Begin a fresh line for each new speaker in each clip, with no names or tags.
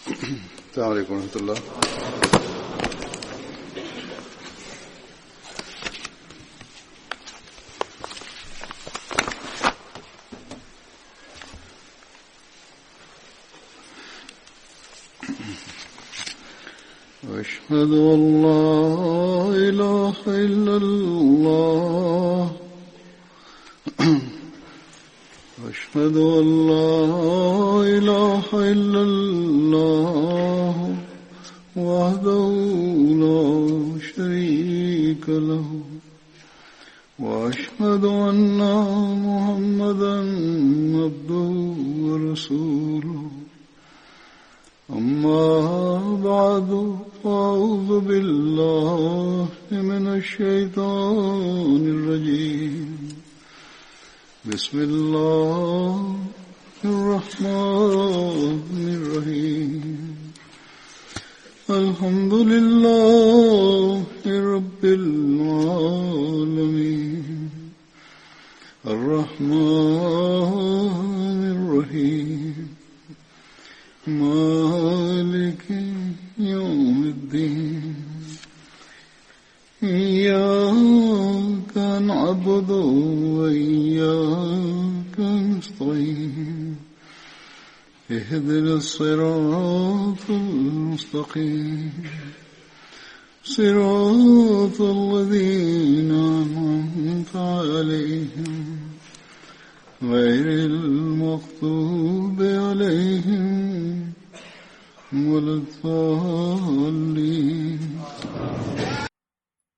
السلام عليكم ورحمة الله. أشهد أن لا إله إلا الله. أشهد أن لا إله إلا الله وحده لا شريك له وأشهد أن محمدا عبده ورسوله. أما بعد فأعوذ بالله من الشيطان الرجيم. بسم الله الرحمن الرحيم. الحمد لله رب العالمين. الرحمن الرحيم. مالك يوم الدين. إياك نعبد وإياك نستعين. اهدنا الصراط المستقيم. صراط الذين أنعمت عليهم غير المغضوب عليهم ولا الضالين.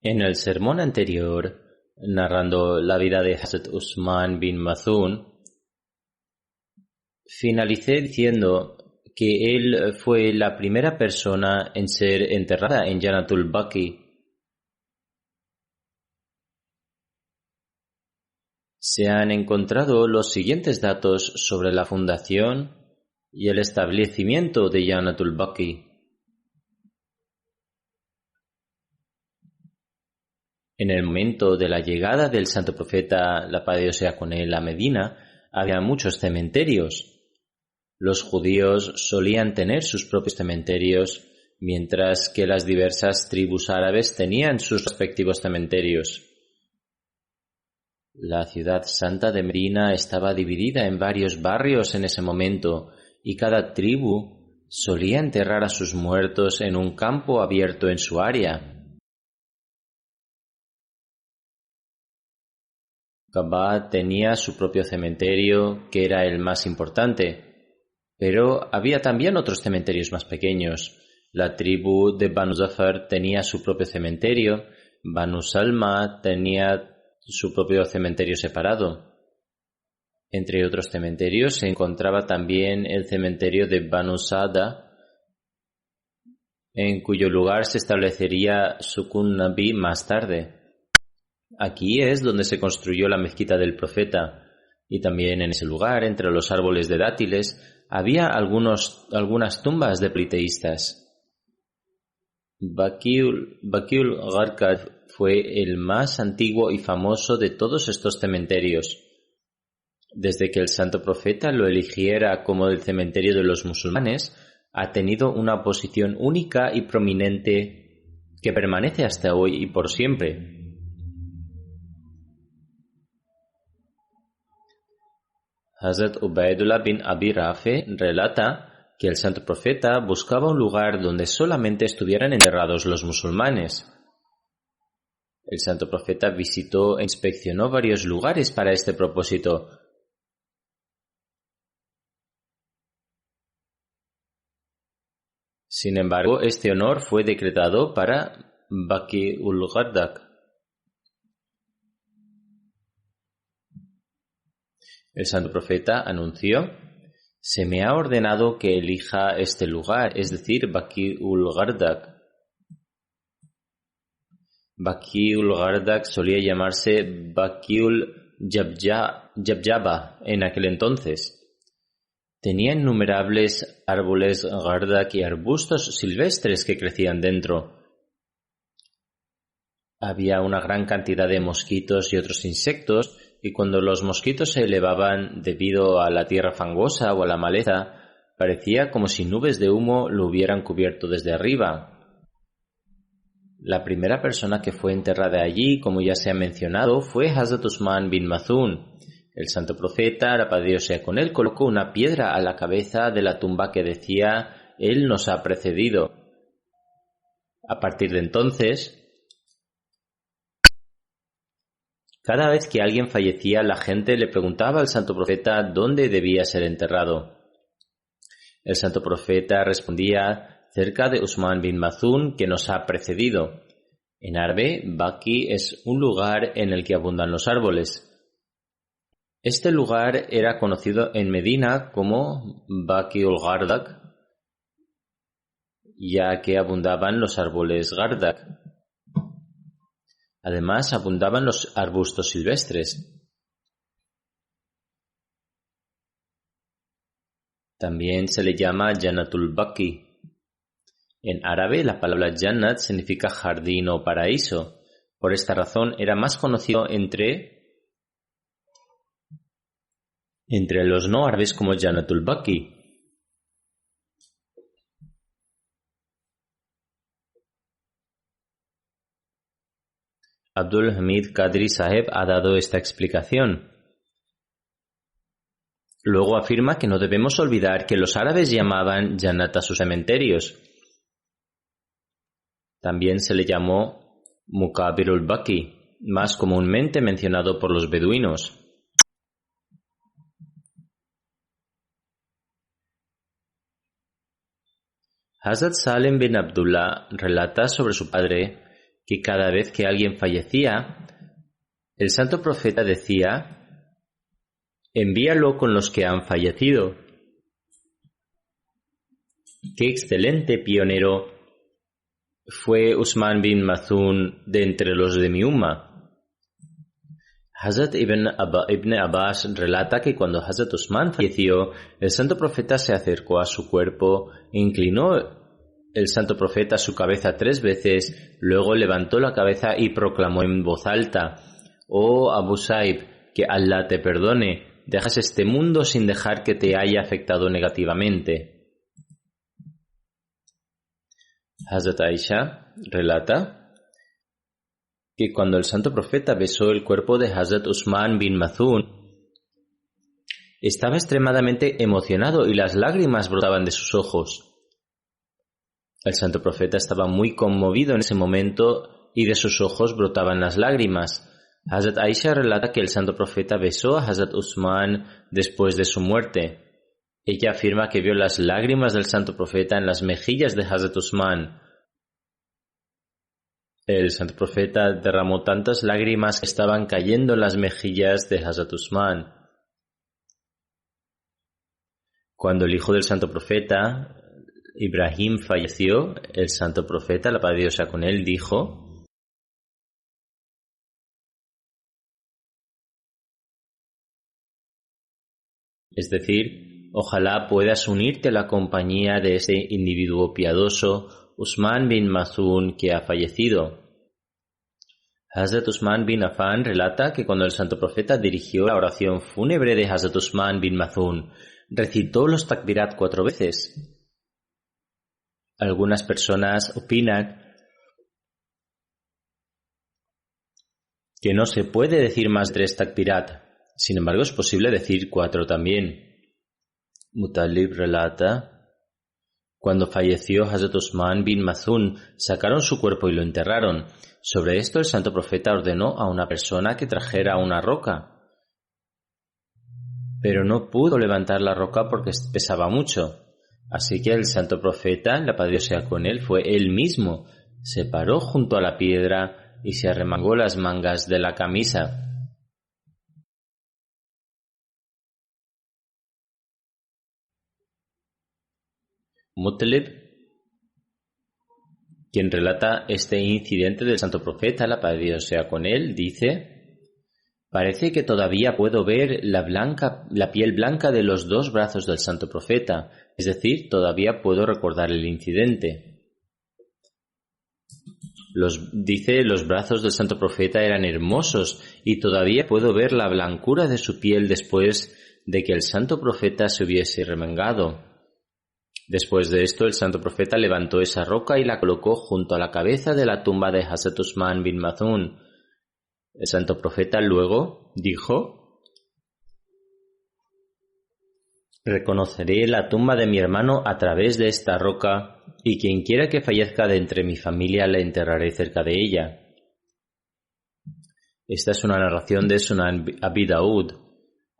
En el sermón anterior, narrando la vida de Hazrat Usman bin Maz'un, finalicé diciendo que él fue la primera persona en ser enterrada en Jannatul Baqi. Se han encontrado los siguientes datos sobre la fundación y el establecimiento de Jannatul Baqi. En el momento de la llegada del santo profeta, la paz de Dios sea con él, a Medina, había muchos cementerios. Los judíos solían tener sus propios cementerios, mientras que las diversas tribus árabes tenían sus respectivos cementerios. La ciudad santa de Medina estaba dividida en varios barrios en ese momento, y cada tribu solía enterrar a sus muertos en un campo abierto en su área. Kaaba tenía su propio cementerio, que era el más importante, pero había también otros cementerios más pequeños. La tribu de Banu Zafar tenía su propio cementerio, Banu Salma tenía su propio cementerio separado. Entre otros cementerios se encontraba también el cementerio de Banu Sada, en cuyo lugar se establecería Sukun Nabi más tarde. Aquí es donde se construyó la mezquita del profeta, y también en ese lugar, entre los árboles de dátiles, había algunas tumbas de politeístas. Baqiul Gharqad fue el más antiguo y famoso de todos estos cementerios. Desde que el santo profeta lo eligiera como el cementerio de los musulmanes, ha tenido una posición única y prominente que permanece hasta hoy y por siempre. Hazrat Ubaidullah bin Abi Rafi relata que el santo profeta buscaba un lugar donde solamente estuvieran enterrados los musulmanes. El santo profeta visitó e inspeccionó varios lugares para este propósito. Sin embargo, este honor fue decretado para Baqiul Gharqad. El santo profeta anunció: «Se me ha ordenado que elija este lugar, es decir, Baqiul Gharqad». Baqiul Gharqad solía llamarse Baqiul Jabjaba en aquel entonces. Tenía innumerables árboles Gharqad y arbustos silvestres que crecían dentro. Había una gran cantidad de mosquitos y otros insectos, y cuando los mosquitos se elevaban debido a la tierra fangosa o a la maleza, Parecía como si nubes de humo lo hubieran cubierto desde arriba. La primera persona que fue enterrada allí, como ya se ha mencionado, fue Hazrat Usman bin Mazun. El santo profeta, la paz de Dios sea con él, colocó una piedra a la cabeza de la tumba que decía: Él nos ha precedido. A partir de entonces, cada vez que alguien fallecía, la gente le preguntaba al santo profeta dónde debía ser enterrado. El santo profeta respondía: cerca de Usman bin Mazun, que nos ha precedido. En árabe, Baqi es un lugar en el que abundan los árboles. Este lugar era conocido en Medina como Baqi ul-Gardak, ya que abundaban los árboles Gardak. Además, abundaban los arbustos silvestres. También se le llama Jannatul Baqi. En árabe, la palabra Jannat significa jardín o paraíso. Por esta razón, era más conocido entre los no árabes como Jannatul Baqi. Abdul Hamid Qadri Saheb ha dado esta explicación. Luego afirma que no debemos olvidar que los árabes llamaban Jannat a sus cementerios. También se le llamó Mukabirul Baqi, más comúnmente mencionado por los beduinos. Hazrat Salim bin Abdullah relata sobre su padre que cada vez que alguien fallecía, el santo profeta decía: envíalo con los que han fallecido. ¡Qué excelente pionero fue Usman bin Mazun de entre los de mi umma! Hazrat Ibn Abbas relata que cuando Hazrat Usman falleció, el santo profeta se acercó a su cuerpo, inclinó el santo profeta su cabeza 3 veces, luego levantó la cabeza y proclamó en voz alta: «Oh Abu Saib, que Allah te perdone, dejas este mundo sin dejar que te haya afectado negativamente». Hazrat Aisha relata que cuando el santo profeta besó el cuerpo de Hazrat Usman bin Mazun, estaba extremadamente emocionado y las lágrimas brotaban de sus ojos. El santo profeta estaba muy conmovido en ese momento y de sus ojos brotaban las lágrimas. Hazrat Aisha relata que el santo profeta besó a Hazrat Usman después de su muerte. Ella afirma que vio las lágrimas del santo profeta en las mejillas de Hazrat Usman. El santo profeta derramó tantas lágrimas que estaban cayendo en las mejillas de Hazrat Usman. Cuando el hijo del santo profeta, Ibrahim, falleció, el santo profeta, la paz de Dios sea con él, dijo: es decir, ojalá puedas unirte a la compañía de ese individuo piadoso, Usman bin Mazun, que ha fallecido. Hazrat Usman bin Affan relata que cuando el santo profeta dirigió la oración fúnebre de Hazrat Usman bin Mazun, recitó los takbirat 4 veces. Algunas personas opinan que no se puede decir más de 3 takbirat, sin embargo es posible decir 4 también. Mutalib relata: cuando falleció Hazrat Usman bin Mazun, sacaron su cuerpo y lo enterraron. Sobre esto el santo profeta ordenó a una persona que trajera una roca, pero no pudo levantar la roca porque pesaba mucho. Así que el santo profeta, la paz de Dios sea con él, fue él mismo, se paró junto a la piedra y se arremangó las mangas de la camisa. Mutlib, quien relata este incidente del santo profeta, la paz de Dios sea con él, dice: parece que todavía puedo ver la piel blanca de los 2 brazos del santo profeta, es decir, todavía puedo recordar el incidente. Los brazos del santo profeta eran hermosos y todavía puedo ver la blancura de su piel después de que el santo profeta se hubiese remangado. Después de esto, el santo profeta levantó esa roca y la colocó junto a la cabeza de la tumba de Hazrat Usman bin Maz'un. El santo profeta luego dijo: reconoceré la tumba de mi hermano a través de esta roca, y quien quiera que fallezca de entre mi familia le enterraré cerca de ella. Esta es una narración de Sunan Abi Daud.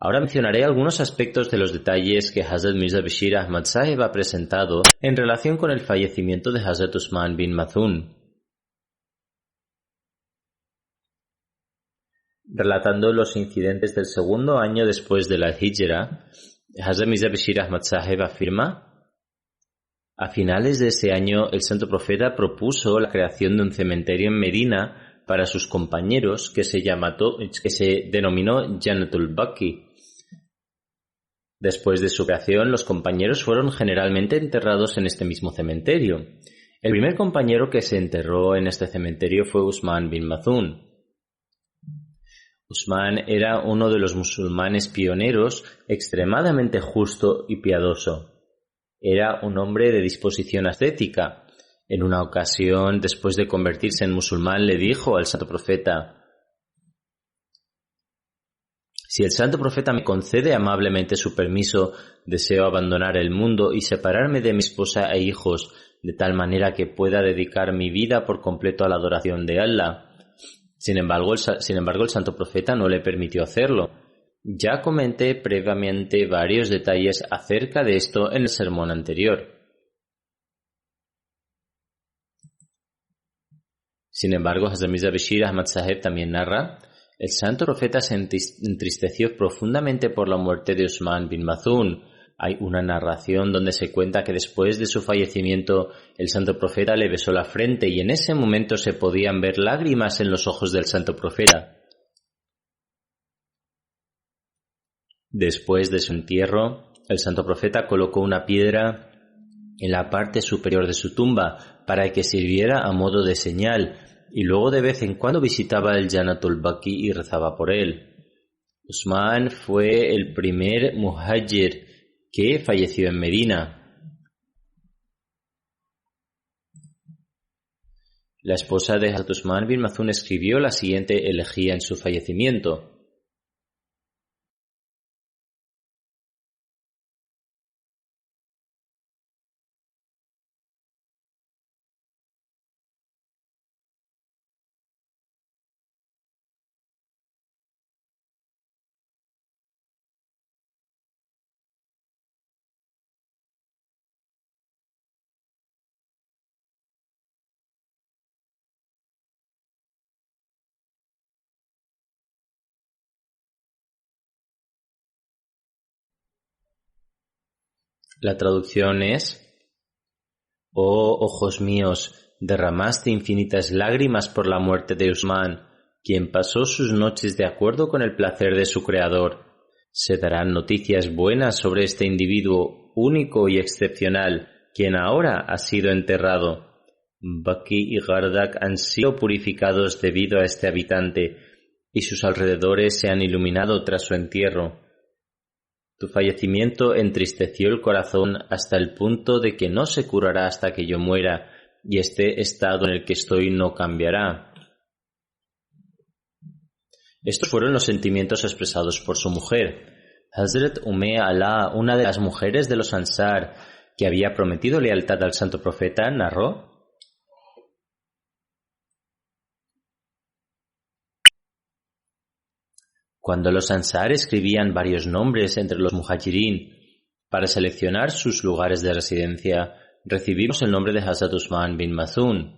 Ahora mencionaré algunos aspectos de los detalles que Hazrat Mirza Bashir Ahmad Sahib ha presentado en relación con el fallecimiento de Hazrat Usman bin Maz'un. Relatando los incidentes del segundo año después de la Hijra, Hazrat Mirza Bashir Ahmad Sahib afirma: a finales de ese año, el santo profeta propuso la creación de un cementerio en Medina para sus compañeros que se denominó Jannatul Baqi. Después de su creación, los compañeros fueron generalmente enterrados en este mismo cementerio. El primer compañero que se enterró en este cementerio fue Usman bin Maz'un. Usman era uno de los musulmanes pioneros, extremadamente justo y piadoso. Era un hombre de disposición ascética. En una ocasión, después de convertirse en musulmán, le dijo al santo profeta: si el santo profeta me concede amablemente su permiso, deseo abandonar el mundo y separarme de mi esposa e hijos, de tal manera que pueda dedicar mi vida por completo a la adoración de Allah. Sin embargo, el santo profeta no le permitió hacerlo. Ya comenté previamente varios detalles acerca de esto en el sermón anterior. Sin embargo, Hazrat Mirza Bashir Ahmad Sahib también narra: el santo profeta se entristeció profundamente por la muerte de Usman bin Maz'un. Hay una narración donde se cuenta que después de su fallecimiento, el santo profeta le besó la frente y en ese momento se podían ver lágrimas en los ojos del santo profeta. Después de su entierro, el santo profeta colocó una piedra en la parte superior de su tumba para que sirviera a modo de señal, y luego de vez en cuando visitaba el Jannatul Baqi y rezaba por él. Usman fue el primer muhajir que falleció en Medina. La esposa de Hazrat Usman bin Maz'un escribió la siguiente elegía en su fallecimiento: la traducción es: oh ojos míos, derramaste infinitas lágrimas por la muerte de Usman, quien pasó sus noches de acuerdo con el placer de su creador. Se darán noticias buenas sobre este individuo único y excepcional, quien ahora ha sido enterrado. Baqi y Gardak han sido purificados debido a este habitante, y sus alrededores se han iluminado tras su entierro. Tu fallecimiento entristeció el corazón hasta el punto de que no se curará hasta que yo muera, y este estado en el que estoy no cambiará. Estos fueron los sentimientos expresados por su mujer. Hazrat Ala, una de las mujeres de los Ansar, que había prometido lealtad al santo profeta, narró: cuando los Ansar escribían varios nombres entre los muhajirín para seleccionar sus lugares de residencia, recibimos el nombre de Hazrat Usman bin Maz'un,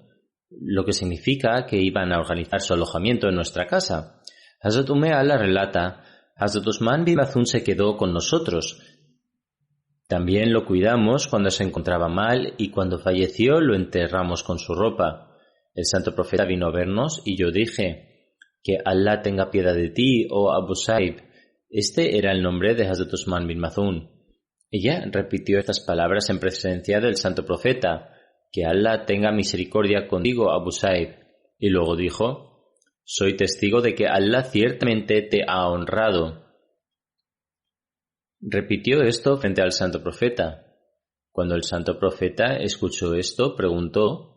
lo que significa que iban a organizar su alojamiento en nuestra casa. Hazrat Ala relata: Hazrat Usman bin Maz'un se quedó con nosotros. También lo cuidamos cuando se encontraba mal y cuando falleció lo enterramos con su ropa. El santo profeta vino a vernos y yo dije: que Allah tenga piedad de ti, oh Abu Saib. Este era el nombre de Hazrat Usman bin Maz'un. Ella repitió estas palabras en presencia del santo profeta: que Allah tenga misericordia contigo, Abu Saib. Y luego dijo: soy testigo de que Allah ciertamente te ha honrado. Repitió esto frente al santo profeta. Cuando el santo profeta escuchó esto, preguntó: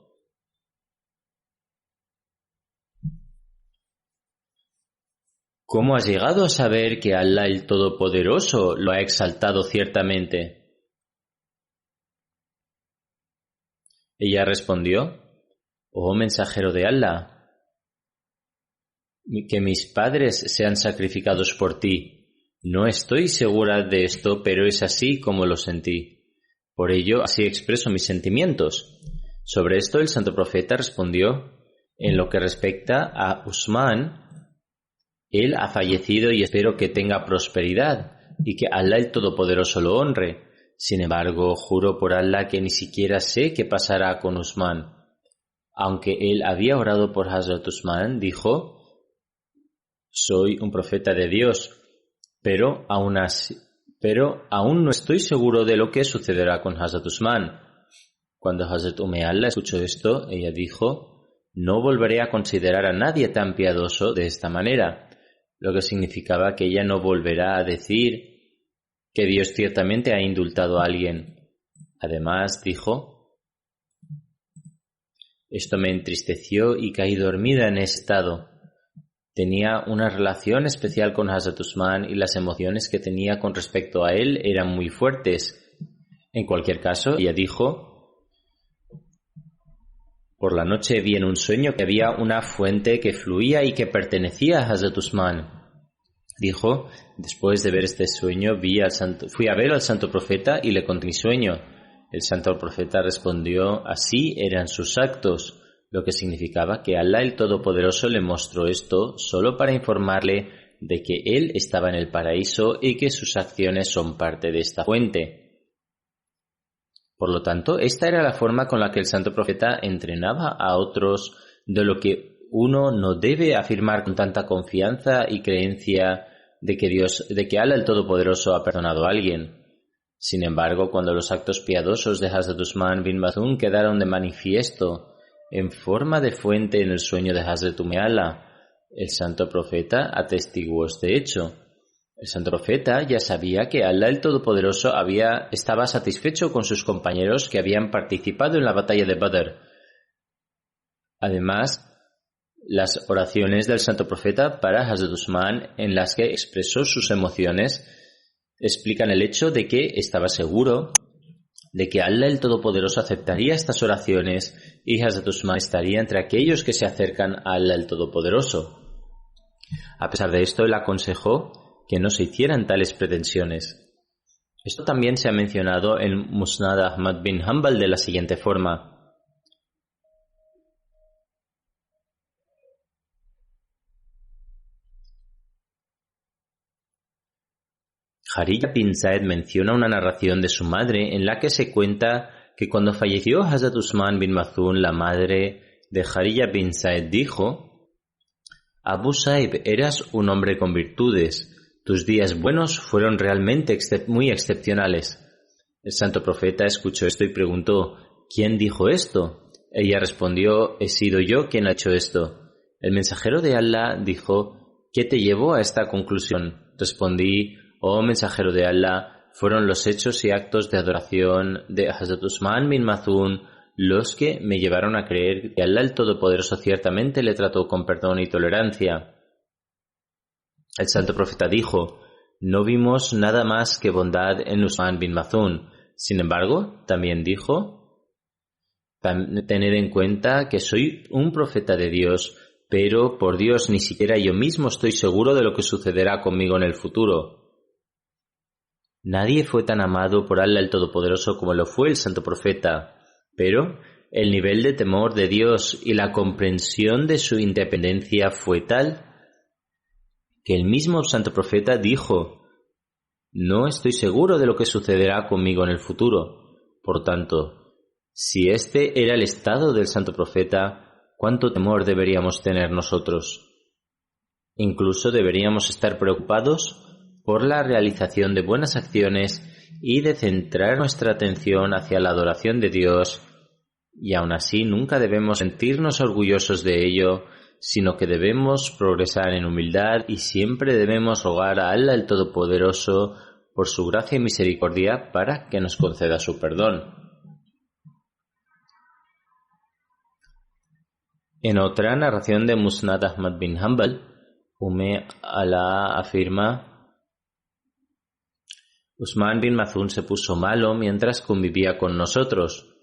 ¿cómo has llegado a saber que Allah el Todopoderoso lo ha exaltado ciertamente? Ella respondió: oh mensajero de Allah, que mis padres sean sacrificados por ti. No estoy segura de esto, pero es así como lo sentí. Por ello, así expreso mis sentimientos. Sobre esto, el santo profeta respondió: en lo que respecta a Usman, él ha fallecido y espero que tenga prosperidad y que Allah el Todopoderoso lo honre. Sin embargo, juro por Allah que ni siquiera sé qué pasará con Usman. Aunque él había orado por Hazrat Usman, dijo: soy un profeta de Dios, pero aún no estoy seguro de lo que sucederá con Hazrat Usman. Cuando Hazrat Allah escuchó esto, ella dijo: no volveré a considerar a nadie tan piadoso de esta manera, lo que significaba que ella no volverá a decir que Dios ciertamente ha indultado a alguien. Además, dijo: esto me entristeció y caí dormida en ese estado. Tenía una relación especial con Hazrat Usman y las emociones que tenía con respecto a él eran muy fuertes. En cualquier caso, ella dijo: por la noche vi en un sueño que había una fuente que fluía y que pertenecía a Hazrat Usman. Dijo: después de ver este sueño fui a ver al santo profeta y le conté mi sueño. El santo profeta respondió: así eran sus actos, lo que significaba que Allah el Todopoderoso le mostró esto solo para informarle de que él estaba en el paraíso y que sus acciones son parte de esta fuente. Por lo tanto, esta era la forma con la que el santo profeta entrenaba a otros, de lo que uno no debe afirmar con tanta confianza y creencia de que Allah el Todopoderoso ha perdonado a alguien. Sin embargo, cuando los actos piadosos de Hazrat Usman bin Mazun quedaron de manifiesto en forma de fuente en el sueño de Hazrat Allah, el santo profeta atestiguó este hecho. El santo profeta ya sabía que Allah el Todopoderoso estaba satisfecho con sus compañeros que habían participado en la batalla de Badr. Además, las oraciones del santo profeta para Hazrat Usman, en las que expresó sus emociones, explican el hecho de que estaba seguro de que Allah el Todopoderoso aceptaría estas oraciones y Hazrat Usman estaría entre aquellos que se acercan a Allah el Todopoderoso. A pesar de esto, él aconsejó que no se hicieran tales pretensiones. Esto también se ha mencionado en Musnad Ahmad bin Hanbal de la siguiente forma: Harija bin Zaid menciona una narración de su madre en la que se cuenta que cuando falleció Hazrat Usman bin Mazun, la madre de Harija bin Zaid dijo: Abu Saib, eras un hombre con virtudes. Tus días buenos fueron realmente muy excepcionales. El santo profeta escuchó esto y preguntó: ¿quién dijo esto? Ella respondió: he sido yo quien ha hecho esto. El mensajero de Allah dijo: ¿qué te llevó a esta conclusión? Respondí: oh mensajero de Allah, fueron los hechos y actos de adoración de Hazrat Usman bin Mazun los que me llevaron a creer que Allah el Todopoderoso ciertamente le trató con perdón y tolerancia. El santo profeta dijo: no vimos nada más que bondad en Usman bin Mazun. Sin embargo, también dijo: tened en cuenta que soy un profeta de Dios, pero por Dios ni siquiera yo mismo estoy seguro de lo que sucederá conmigo en el futuro. Nadie fue tan amado por Allah el Todopoderoso como lo fue el santo profeta, pero el nivel de temor de Dios y la comprensión de su independencia fue tal que el mismo santo profeta dijo: no estoy seguro de lo que sucederá conmigo en el futuro. Por tanto, si este era el estado del santo profeta, ¿cuánto temor deberíamos tener nosotros? Incluso deberíamos estar preocupados por la realización de buenas acciones y de centrar nuestra atención hacia la adoración de Dios, y aún así nunca debemos sentirnos orgullosos de ello, sino que debemos progresar en humildad y siempre debemos rogar a Allah el Todopoderoso por su gracia y misericordia para que nos conceda su perdón. En otra narración de Musnad Ahmad bin Hanbal, Alá afirma: Usman bin Mazun se puso malo mientras convivía con nosotros.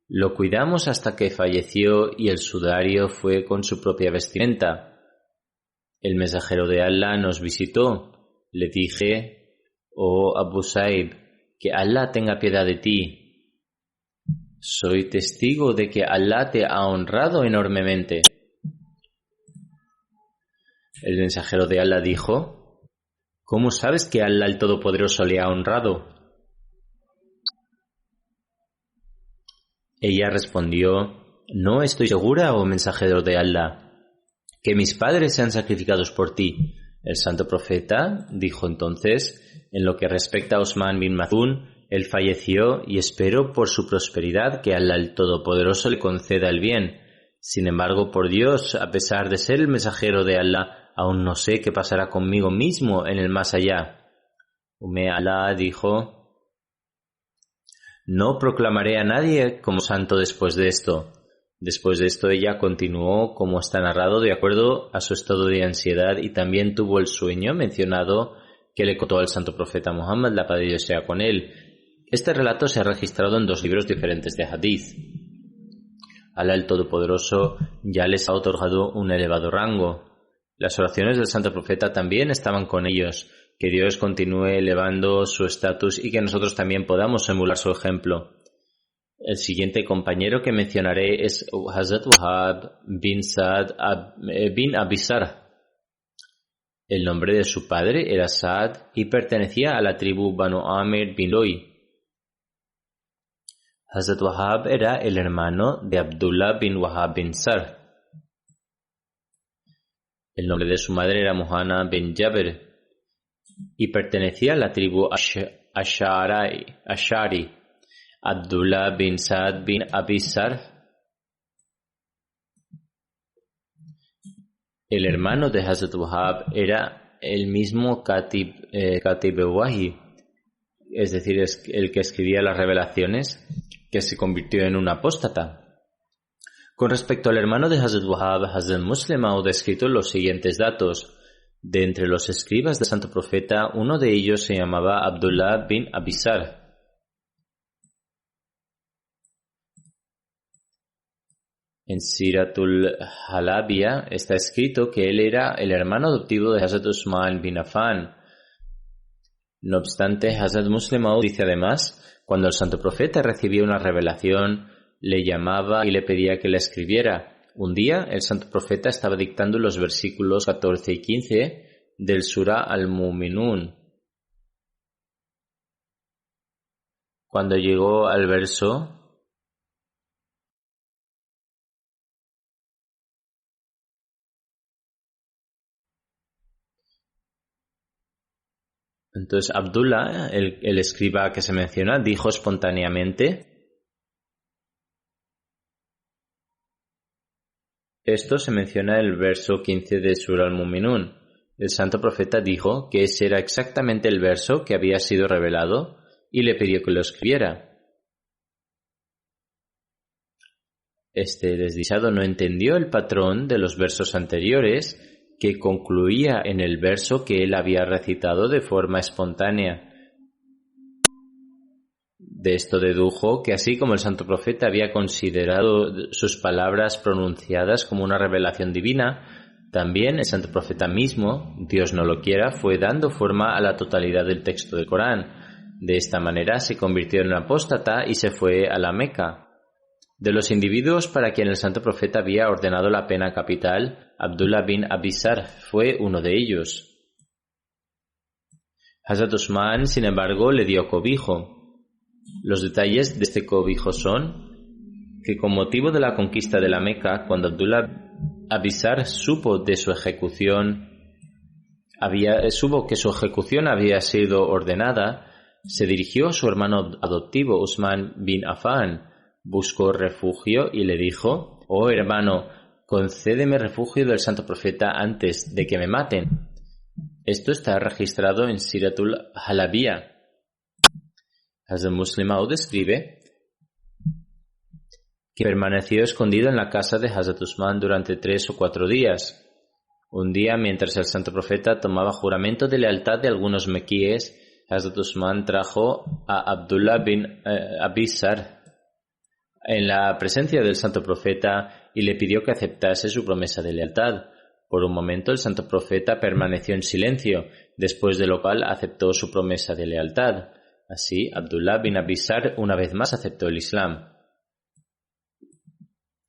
Lo cuidamos hasta que falleció y el sudario fue con su propia vestimenta. El mensajero de Allah nos visitó. Le dije: oh Abu Saib, que Allah tenga piedad de ti. Soy testigo de que Allah te ha honrado enormemente. El mensajero de Allah dijo: ¿cómo sabes que Allah el Todopoderoso le ha honrado? Ella respondió: no estoy segura, oh mensajero de Allah, que mis padres sean sacrificados por ti. El santo profeta dijo entonces: en lo que respecta a Usman bin Mazun, él falleció y espero por su prosperidad que Allah el Todopoderoso le conceda el bien. Sin embargo, por Dios, a pesar de ser el mensajero de Allah, aún no sé qué pasará conmigo mismo en el más allá. Alá dijo: no proclamaré a nadie como santo después de esto. Después de esto ella continuó como está narrado de acuerdo a su estado de ansiedad y también tuvo el sueño mencionado que le contó al santo profeta Muhammad, la paz de Dios sea con él. Este relato se ha registrado en 2 libros diferentes de hadith. Alá el Todopoderoso ya les ha otorgado un elevado rango. Las oraciones del santo profeta también estaban con ellos. Que Dios continúe elevando su estatus y que nosotros también podamos emular su ejemplo. El siguiente compañero que mencionaré es Hazrat Wahab bin Sa'd bin Abisar. El nombre de su padre era Sa'd y pertenecía a la tribu Banu Amir bin Loi. Hazrat Wahab era el hermano de Abdullah bin Wahab bin Sar. El nombre de su madre era Muhanna bin Jabir y pertenecía a la tribu Ashari. Abdullah bin Sa'd bin Abisar, el hermano de Hazrat Wahab, era el mismo Katib Wahi, es decir, es el que escribía las revelaciones, que se convirtió en un apóstata. Con respecto al hermano de Hazrat Wahab, Hazrat Muslim ha descrito los siguientes datos. De entre los escribas del santo profeta, uno de ellos se llamaba Abdullah bin Abisar. En Siratul Halabia está escrito que él era el hermano adoptivo de Hazrat Usman bin Affan. No obstante, Hazrat Muslim dice además, cuando el santo profeta recibía una revelación, le llamaba y le pedía que la escribiera. Un día, el santo profeta estaba dictando los versículos 14 y 15 del Surah Al-Mu'minun. Cuando llegó al verso: entonces Abdullah, el escriba que se menciona, dijo espontáneamente: esto se menciona en el verso 15 de Surah Al-Mu'minun. El santo profeta dijo que ese era exactamente el verso que había sido revelado y le pidió que lo escribiera. Este desdichado no entendió el patrón de los versos anteriores, que concluía en el verso que él había recitado de forma espontánea. De esto dedujo que así como el santo profeta había considerado sus palabras pronunciadas como una revelación divina, también el santo profeta mismo, Dios no lo quiera, fue dando forma a la totalidad del texto del Corán. De esta manera se convirtió en un apóstata y se fue a la Meca. De los individuos para quien el santo profeta había ordenado la pena capital, Abdullah bin Abisar fue uno de ellos. Hazrat Usman, sin embargo, le dio cobijo. Los detalles de este cobijo son que con motivo de la conquista de la Meca, cuando Abdullah Abisar supo que su ejecución había sido ordenada, se dirigió a su hermano adoptivo Usman bin Affan, buscó refugio y le dijo: oh hermano, concédeme refugio del santo profeta antes de que me maten. Esto está registrado en Siratul Halabia. Hazrat Muslim Maud describe que permaneció escondido en la casa de Hazrat Usman durante 3 o 4 días. Un día, mientras el santo profeta tomaba juramento de lealtad de algunos mequíes, Hazrat Usman trajo a Abdullah bin Abisar en la presencia del santo profeta y le pidió que aceptase su promesa de lealtad. Por un momento el santo profeta permaneció en silencio, después de lo cual aceptó su promesa de lealtad. Así, Abdullah bin Abisar una vez más aceptó el Islam.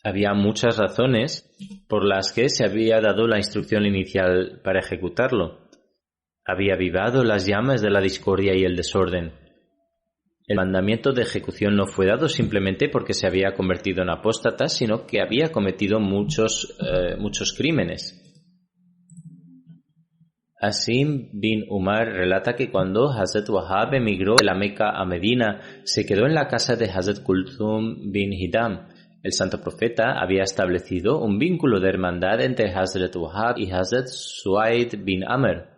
Había muchas razones por las que se había dado la instrucción inicial para ejecutarlo. Había avivado las llamas de la discordia y el desorden. El mandamiento de ejecución no fue dado simplemente porque se había convertido en apóstata, sino que había cometido muchos crímenes. Asim bin Umar relata que cuando Hazrat Wahab emigró de la Meca a Medina, se quedó en la casa de Hazrat Kulthum bin Hidam. El santo profeta había establecido un vínculo de hermandad entre Hazrat Wahab y Hazrat Suaid bin Amr.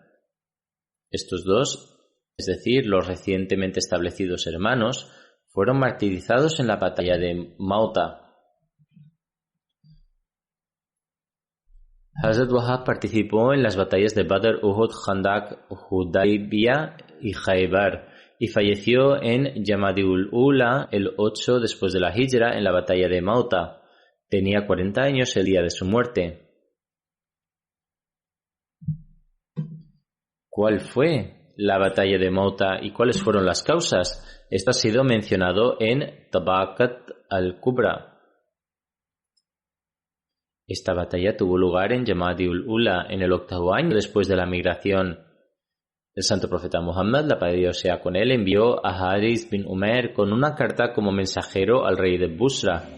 Estos dos, es decir, los recientemente establecidos hermanos, fueron martirizados en la batalla de Mauta. Hazrat Wahab participó en las batallas de Badr, Uhud, Khandak, Hudaybiyah y Khaybar y falleció en Jamadiul Ula el 8 después de la Hijra en la batalla de Mauta. Tenía 40 años el día de su muerte. ¿Cuál fue la batalla de Mauta y cuáles fueron las causas? Esto ha sido mencionado en Tabaqat al-Kubra. Esta batalla tuvo lugar en Jamadiul Ula en el 8º año después de la migración. El santo profeta Muhammad, la paz de Dios sea con él, envió a Haris bin Umair con una carta como mensajero al rey de Busra.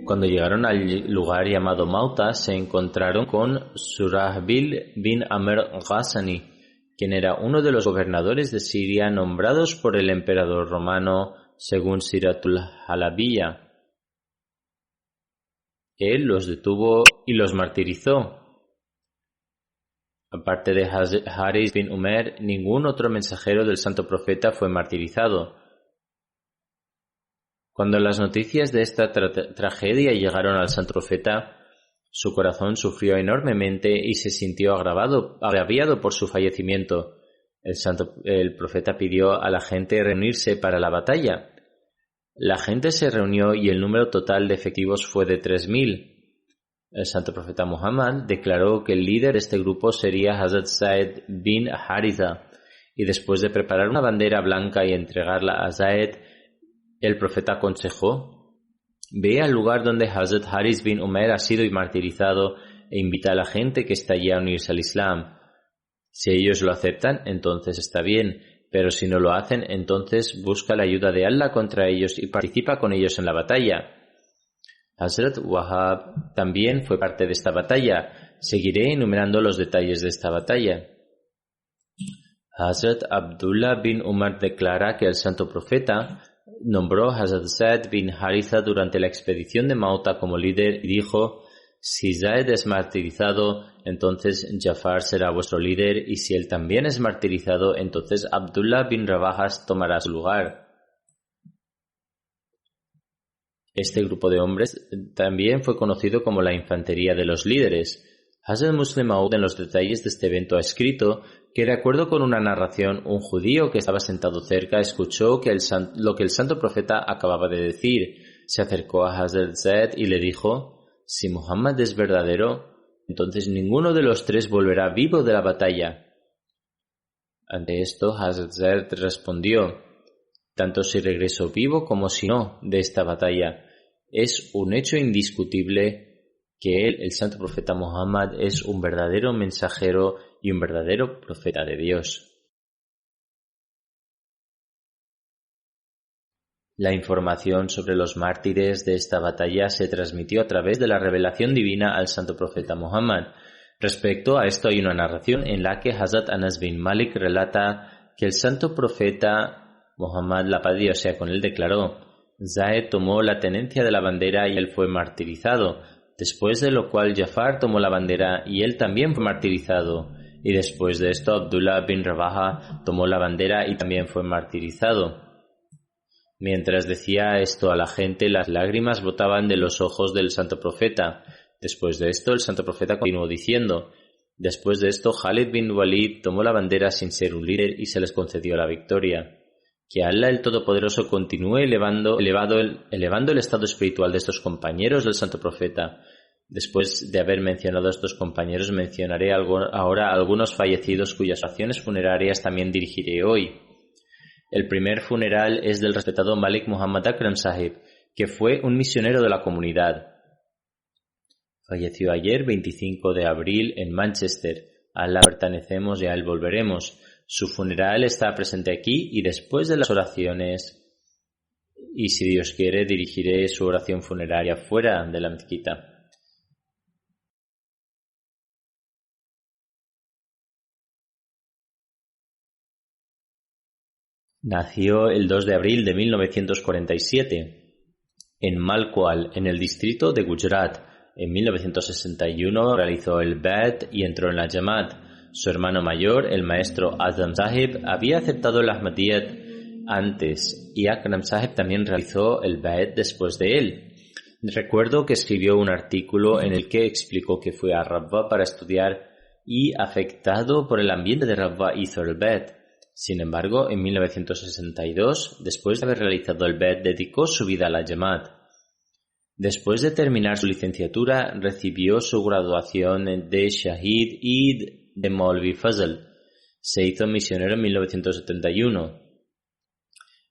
Cuando llegaron al lugar llamado Mauta, se encontraron con Surahbil bin Amr Ghassani, quien era uno de los gobernadores de Siria nombrados por el emperador romano según Siratul Halabiyya. Él los detuvo y los martirizó. Aparte de Haris bin Umair, ningún otro mensajero del santo profeta fue martirizado. Cuando las noticias de esta tragedia llegaron al santo profeta, su corazón sufrió enormemente y se sintió agraviado por su fallecimiento. El profeta pidió a la gente reunirse para la batalla. La gente se reunió y el número total de efectivos fue de 3.000. El santo profeta Muhammad declaró que el líder de este grupo sería Hazrat Zaid bin Haritha, y después de preparar una bandera blanca y entregarla a Zaid, el profeta aconsejó: ve al lugar donde Hazrat Haris bin Umair ha sido martirizado e invita a la gente que está allí a unirse al Islam. Si ellos lo aceptan, entonces está bien, pero si no lo hacen, entonces busca la ayuda de Allah contra ellos y participa con ellos en la batalla. Hazrat Wahab también fue parte de esta batalla. Seguiré enumerando los detalles de esta batalla. Hazrat Abdullah bin Umar declara que el santo profeta nombró a Hazrat Zaid bin Haritha durante la expedición de Mauta como líder y dijo: si Zaid es martirizado, entonces Jafar será vuestro líder, y si él también es martirizado, entonces Abdullah bin Rawajas tomará su lugar. Este grupo de hombres también fue conocido como la infantería de los líderes. Hazrat Muslim Maud en los detalles de este evento ha escrito que, de acuerdo con una narración, un judío que estaba sentado cerca escuchó lo que el santo profeta acababa de decir. Se acercó a Hazrat Zaid y le dijo: si Muhammad es verdadero, entonces ninguno de los tres volverá vivo de la batalla. Ante esto, Hazrat Zaid respondió: tanto si regreso vivo como si no de esta batalla, es un hecho indiscutible que él, el santo profeta Muhammad, es un verdadero mensajero y un verdadero profeta de Dios. La información sobre los mártires de esta batalla se transmitió a través de la revelación divina al santo profeta Muhammad. Respecto a esto hay una narración en la que Hazrat Anas bin Malik relata que el santo profeta Muhammad, la paz de Dios sea con él, declaró: Zaid tomó la tenencia de la bandera y él fue martirizado, después de lo cual Jafar tomó la bandera y él también fue martirizado. y después de esto Abdullah bin Rawaha tomó la bandera y también fue martirizado. Mientras decía esto a la gente, las lágrimas brotaban de los ojos del santo profeta. Después de esto, el santo profeta continuó diciendo: después de esto, Khalid bin Walid tomó la bandera sin ser un líder y se les concedió la victoria. Que Allah el Todopoderoso continúe elevando el estado espiritual de estos compañeros del santo profeta. Después de haber mencionado a estos compañeros, mencionaré ahora algunos fallecidos cuyas oraciones funerarias también dirigiré hoy. El primer funeral es del respetado Malik Muhammad Akram Sahib, que fue un misionero de la comunidad. Falleció ayer, 25 de abril, en Manchester. A Allah pertenecemos y a él volveremos. Su funeral está presente aquí y después de las oraciones, y si Dios quiere, dirigiré su oración funeraria fuera de la mezquita. Nació el 2 de abril de 1947 en Malkwal, en el distrito de Gujarat. En 1961 realizó el Bai'at y entró en la Jamaat. Su hermano mayor, el maestro Azam Sahib, había aceptado el Ahmadiyyat antes y Akram Sahib también realizó el Bai'at después de él. Recuerdo que escribió un artículo en el que explicó que fue a Rabwa para estudiar y, afectado por el ambiente de Rabwa, hizo el Bai'at. Sin embargo, en 1962, después de haber realizado el Bai'at, dedicó su vida a la Jamaat. Después de terminar su licenciatura, recibió su graduación de Shahid Eid de Maulvi Fazl. Se hizo misionero en 1971.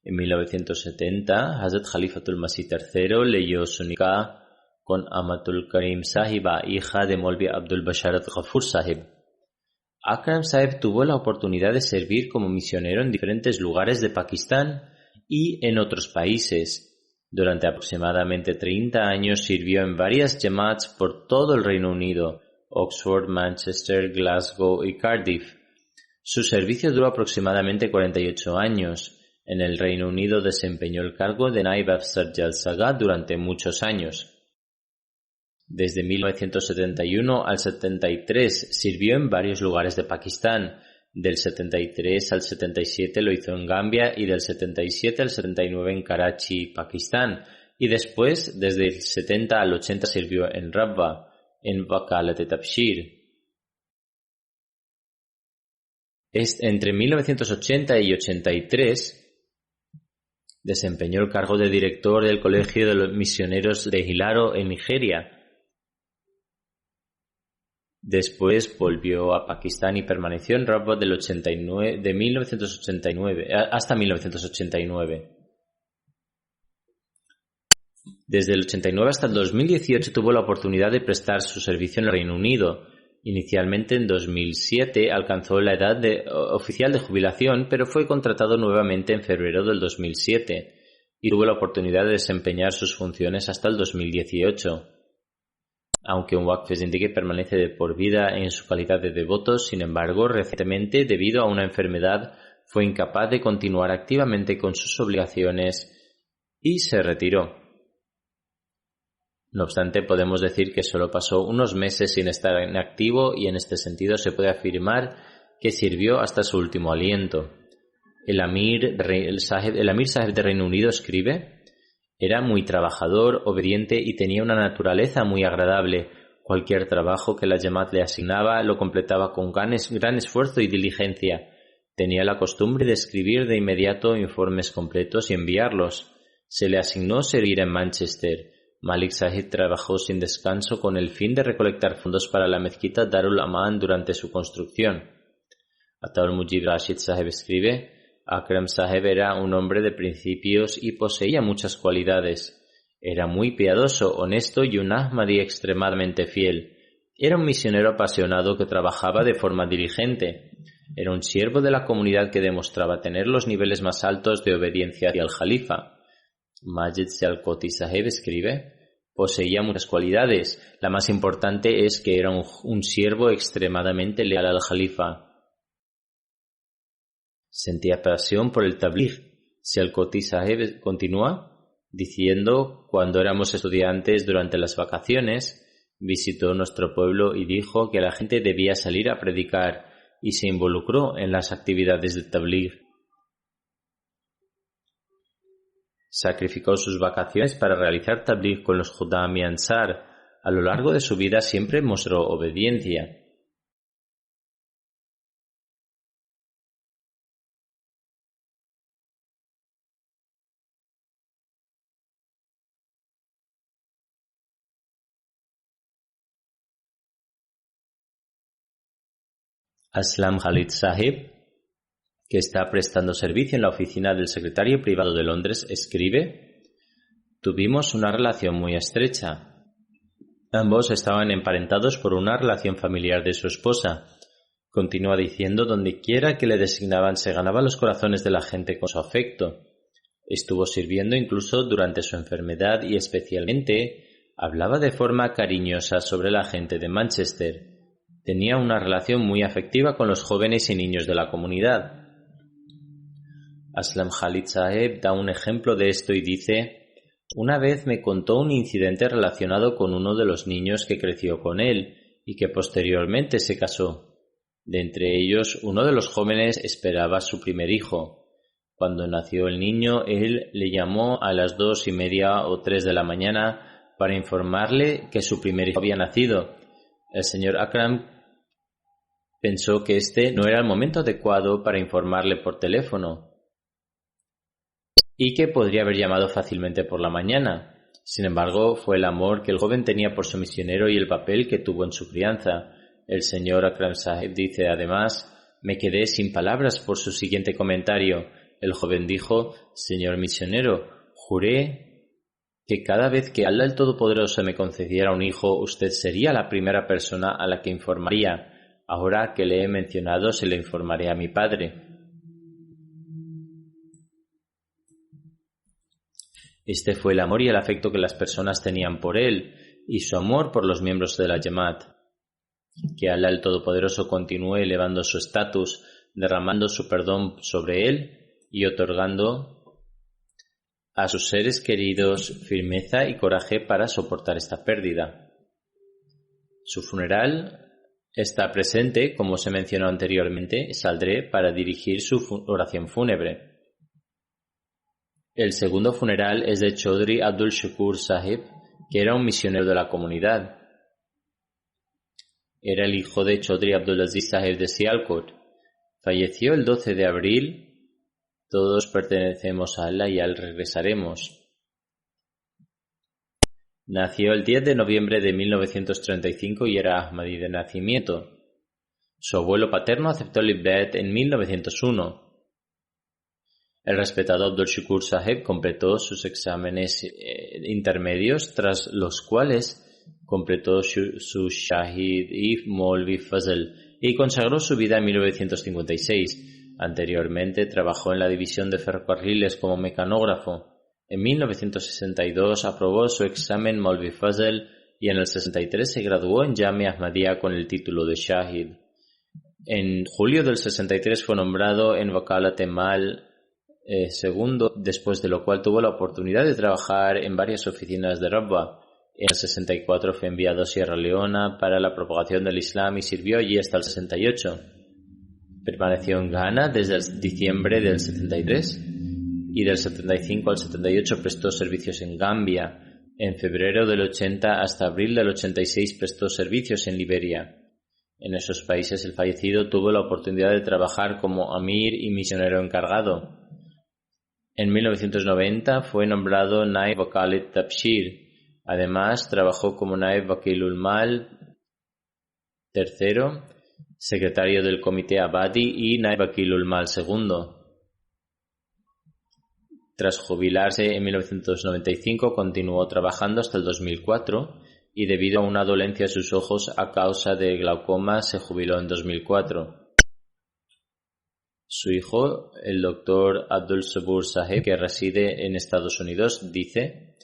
En 1970, Hazrat Khalifatul Masih III leyó su nikah con Amatul Karim Sahiba, hija de Maulvi Abdul Basharat Ghafur Sahib. Akram Sahib tuvo la oportunidad de servir como misionero en diferentes lugares de Pakistán y en otros países. Durante aproximadamente 30 años sirvió en varias Jamaats por todo el Reino Unido, Oxford, Manchester, Glasgow y Cardiff. Su servicio duró aproximadamente 48 años. En el Reino Unido desempeñó el cargo de Naib Afsar Jalsaga durante muchos años. Desde 1971 al 73 sirvió en varios lugares de Pakistán. Del 73 al 77 lo hizo en Gambia y del 77 al 79 en Karachi, Pakistán. Y después, desde el 70 al 80 sirvió en Rabwa, en Wakalat-e-Tabshir. Entre 1980 y 83 desempeñó el cargo de director del Colegio de los Misioneros de Hilaro en Nigeria. Después volvió a Pakistán y permaneció en Rabwa de 1989 hasta 1989. Desde el 89 hasta el 2018 tuvo la oportunidad de prestar su servicio en el Reino Unido. Inicialmente en 2007 alcanzó la edad oficial de jubilación, pero fue contratado nuevamente en febrero del 2007 y tuvo la oportunidad de desempeñar sus funciones hasta el 2018. Aunque un Waqf Zindagi permanece de por vida en su calidad de devoto, sin embargo, recientemente, debido a una enfermedad, fue incapaz de continuar activamente con sus obligaciones y se retiró. No obstante, podemos decir que solo pasó unos meses sin estar en activo y en este sentido se puede afirmar que sirvió hasta su último aliento. El Amir Sahib de Reino Unido escribe: era muy trabajador, obediente y tenía una naturaleza muy agradable. Cualquier trabajo que la Jamaat le asignaba lo completaba con gran esfuerzo y diligencia. Tenía la costumbre de escribir de inmediato informes completos y enviarlos. Se le asignó servir en Manchester. Malik Sahib trabajó sin descanso con el fin de recolectar fondos para la mezquita Darul Aman durante su construcción. Ataul Mujib Rashid Sahib escribe: Akram Sahib era un hombre de principios y poseía muchas cualidades. Era muy piadoso, honesto y un Ahmadi extremadamente fiel. Era un misionero apasionado que trabajaba de forma diligente. Era un siervo de la comunidad que demostraba tener los niveles más altos de obediencia hacia el Jalifa. Majid Sialkoti Sahib escribe: poseía muchas cualidades. La más importante es que era un siervo extremadamente leal al Jalifa. Sentía pasión por el tabligh. Sialkoti Sahib continúa diciendo: cuando éramos estudiantes durante las vacaciones, visitó nuestro pueblo y dijo que la gente debía salir a predicar. y se involucró en las actividades de Tabligh. Sacrificó sus vacaciones para realizar Tabligh con los Khuddam y Ansar. A lo largo de su vida siempre mostró obediencia. Aslam Khalid Sahib, que está prestando servicio en la oficina del secretario privado de Londres, escribe: tuvimos una relación muy estrecha. Ambos estaban emparentados por una relación familiar de su esposa. Continúa diciendo: donde quiera que le designaban se ganaba los corazones de la gente con su afecto. Estuvo sirviendo incluso durante su enfermedad y especialmente hablaba de forma cariñosa sobre la gente de Manchester. Tenía una relación muy afectiva con los jóvenes y niños de la comunidad. Aslam Khalid Sahib da un ejemplo de esto y dice: una vez me contó un incidente relacionado con uno de los niños que creció con él y que posteriormente se casó. De entre ellos, uno de los jóvenes esperaba su primer hijo. Cuando nació el niño, él le llamó a las 2:30 o 3 de la mañana para informarle que su primer hijo había nacido. El señor Akram pensó que este no era el momento adecuado para informarle por teléfono y que podría haber llamado fácilmente por la mañana. Sin embargo, fue el amor que el joven tenía por su misionero y el papel que tuvo en su crianza. El señor Akram Sahib dice además: me quedé sin palabras por su siguiente comentario. El joven dijo: señor misionero, juré que cada vez que Allah el Todopoderoso me concediera un hijo, usted sería la primera persona a la que informaría. Ahora que le he mencionado, se le informaré a mi padre. Este fue el amor y el afecto que las personas tenían por él y su amor por los miembros de la Jamaat. Que Allah el Todopoderoso continúe elevando su estatus, derramando su perdón sobre él y otorgando a sus seres queridos firmeza y coraje para soportar esta pérdida. Su funeral está presente, como se mencionó anteriormente. Saldré para dirigir su oración fúnebre. El segundo funeral es de Chaudhry Abdul Shakur Sahib, que era un misionero de la comunidad. Era el hijo de Chaudhry Abdul Aziz Sahib de Sialkot. Falleció el 12 de abril. Todos pertenecemos a Allah y a él regresaremos. Nació el 10 de noviembre de 1935 y era Ahmadi de nacimiento. Su abuelo paterno aceptó el Bayat en 1901. El respetado Abdul Shakur Sahib completó sus exámenes intermedios, tras los cuales completó su Shahid y Maulvi Fazl y consagró su vida en 1956. Anteriormente trabajó en la división de ferrocarriles como mecanógrafo. En 1962 aprobó su examen Maulvi Fazl y en el 63 se graduó en Jamia Ahmadiyya con el título de Shahid. En julio del 63 fue nombrado en Wakalat Mal segundo, después de lo cual tuvo la oportunidad de trabajar en varias oficinas de Rabwa. En el 64 fue enviado a Sierra Leona para la propagación del Islam y sirvió allí hasta el 68. Permaneció en Ghana desde diciembre del 73 y del 75 al 78 prestó servicios en Gambia. En febrero del 80 hasta abril del 86 prestó servicios en Liberia. En esos países el fallecido tuvo la oportunidad de trabajar como amir y misionero encargado. En 1990 fue nombrado Naib Wakalit Tabshir. Además, trabajó como Naib Wakilul Mal III, secretario del Comité Abadi y Naib Wakilul Mal II. Tras jubilarse en 1995, continuó trabajando hasta el 2004 y debido a una dolencia de sus ojos a causa de glaucoma se jubiló en 2004. Su hijo, el Dr. Abdul Sabur Sahib, que reside en Estados Unidos, dice: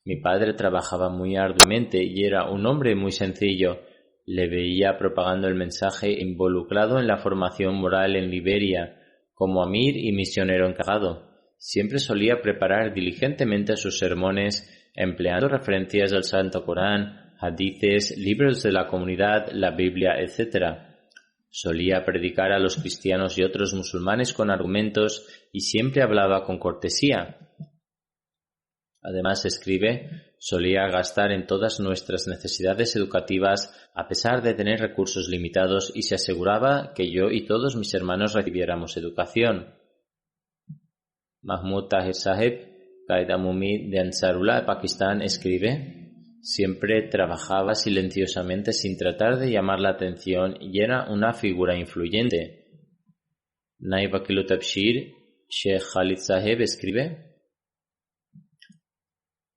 mi padre trabajaba muy arduamente y era un hombre muy sencillo. Le veía propagando el mensaje involucrado en la formación moral en Liberia, como amir y misionero encargado. Siempre solía preparar diligentemente sus sermones, empleando referencias del Santo Corán, hadices, libros de la comunidad, la Biblia, etc. Solía predicar a los cristianos y otros musulmanes con argumentos y siempre hablaba con cortesía. Además, escribe, solía gastar en todas nuestras necesidades educativas a pesar de tener recursos limitados y se aseguraba que yo y todos mis hermanos recibiéramos educación. Mahmud Tahir Sahib, Qaid Amumi de Ansarullah, Pakistán, escribe, siempre trabajaba silenciosamente sin tratar de llamar la atención y era una figura influyente. Naib Akil Tabshir, Sheikh Khalid Sahib, escribe,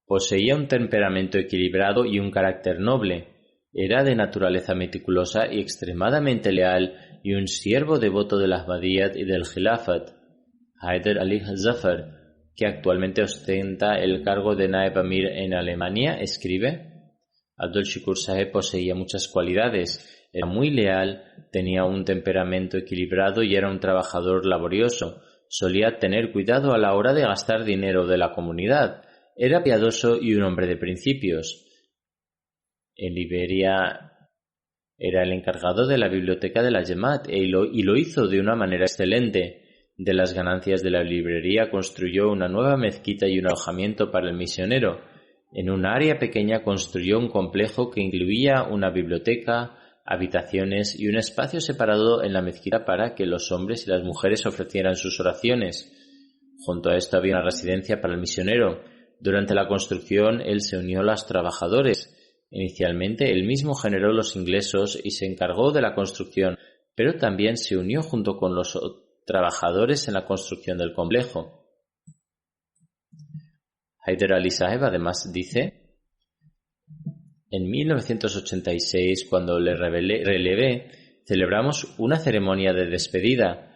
poseía un temperamento equilibrado y un carácter noble. Era de naturaleza meticulosa y extremadamente leal y un siervo devoto del Ahmadiyyat y del Khilafat. Haider Ali Zafar, que actualmente ostenta el cargo de Naib Amir en Alemania, escribe, Abdul Shakur Saheb poseía muchas cualidades, era muy leal, tenía un temperamento equilibrado y era un trabajador laborioso. Solía tener cuidado a la hora de gastar dinero de la comunidad. Era piadoso y un hombre de principios. En Liberia era el encargado de la biblioteca de la Jemaat y lo hizo de una manera excelente. De las ganancias de la librería construyó una nueva mezquita y un alojamiento para el misionero. En un área pequeña construyó un complejo que incluía una biblioteca, habitaciones y un espacio separado en la mezquita para que los hombres y las mujeres ofrecieran sus oraciones. Junto a esto había una residencia para el misionero. Durante la construcción él se unió a los trabajadores. Inicialmente él mismo generó los ingresos y se encargó de la construcción, pero también se unió junto con los trabajadores en la construcción del complejo. Haider Ali Saheb además dice, en 1986, cuando le relevé, celebramos una ceremonia de despedida.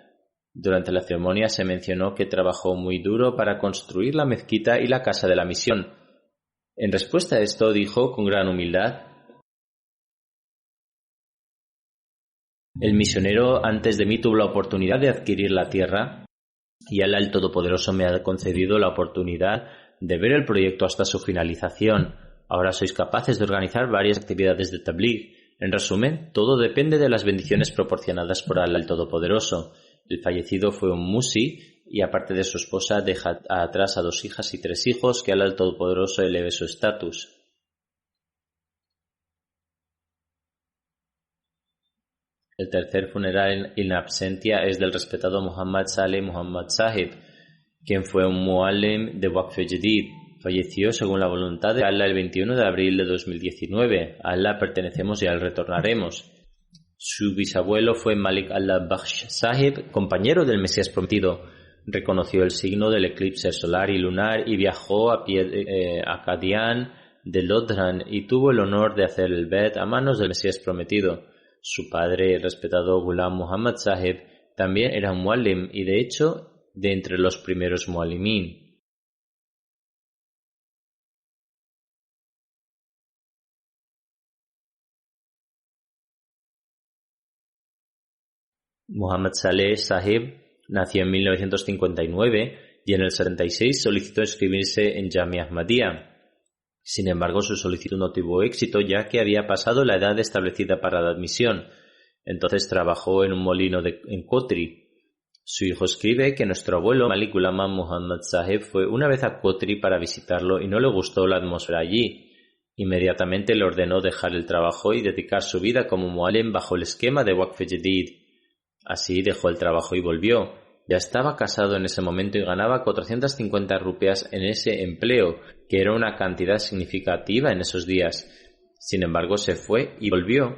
Durante la ceremonia se mencionó que trabajó muy duro para construir la mezquita y la casa de la misión. En respuesta a esto dijo con gran humildad, el misionero antes de mí tuvo la oportunidad de adquirir la tierra y Allah el Todopoderoso me ha concedido la oportunidad de ver el proyecto hasta su finalización. Ahora sois capaces de organizar varias actividades de tabligh. En resumen, todo depende de las bendiciones proporcionadas por Allah el Todopoderoso. El fallecido fue un musi y aparte de su esposa deja atrás a 2 hijas y 3 hijos, que Allah el Todopoderoso eleve su estatus. El tercer funeral in absentia es del respetado Muhammad Saleh Muhammad Sahib, quien fue un muallim de Waqf Jadid. Falleció según la voluntad de Allah el 21 de abril de 2019. A Allah pertenecemos y a él retornaremos. Su bisabuelo fue Malik Allah Bakhsh Sahib, compañero del Mesías prometido. Reconoció el signo del eclipse solar y lunar y viajó a Qadian de Lodhran y tuvo el honor de hacer el Bet a manos del Mesías prometido. Su padre, el respetado Ghulam Muhammad Sahib, también era un muallim y de hecho de entre los primeros muallimín. Muhammad Saleh Sahib nació en 1959 y en el 76 solicitó inscribirse en Jamia Ahmadiyya. Sin embargo, su solicitud no tuvo éxito ya que había pasado la edad establecida para la admisión. Entonces trabajó en un molino en Kotri. Su hijo escribe que nuestro abuelo Malik Ghulam Muhammad Sahib fue una vez a Kotri para visitarlo y no le gustó la atmósfera allí. Inmediatamente le ordenó dejar el trabajo y dedicar su vida como muallim bajo el esquema de Waqf Jadid. Así dejó el trabajo y volvió. Ya estaba casado en ese momento y ganaba 450 rupias en ese empleo, que era una cantidad significativa en esos días. Sin embargo, se fue y volvió,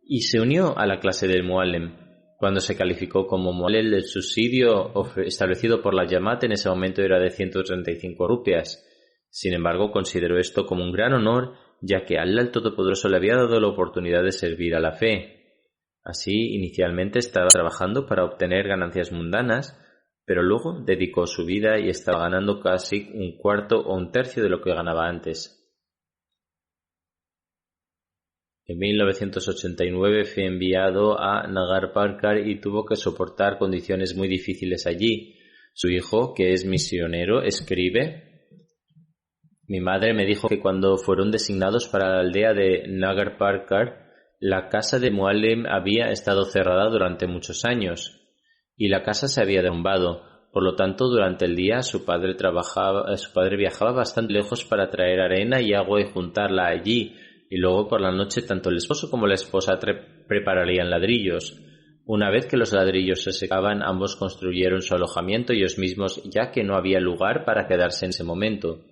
y se unió a la clase del muallim. Cuando se calificó como muallim, el subsidio establecido por la Jamaat en ese momento era de 135 rupias. Sin embargo, consideró esto como un gran honor, ya que Allah el Todopoderoso le había dado la oportunidad de servir a la fe. Así, inicialmente estaba trabajando para obtener ganancias mundanas, pero luego dedicó su vida y estaba ganando casi 1/4 o 1/3 de lo que ganaba antes. En 1989 fue enviado a Nagar Parkar y tuvo que soportar condiciones muy difíciles allí. Su hijo, que es misionero, escribe: mi madre me dijo que cuando fueron designados para la aldea de Nagar Parkar, La casa de Muallim había estado cerrada durante muchos años y la casa se había derrumbado. Por lo tanto, durante el día su padre viajaba bastante lejos para traer arena y agua y juntarla allí, y luego por la noche tanto el esposo como la esposa prepararían ladrillos. Una vez que los ladrillos se secaban, ambos construyeron su alojamiento ellos mismos, ya que no había lugar para quedarse en ese momento.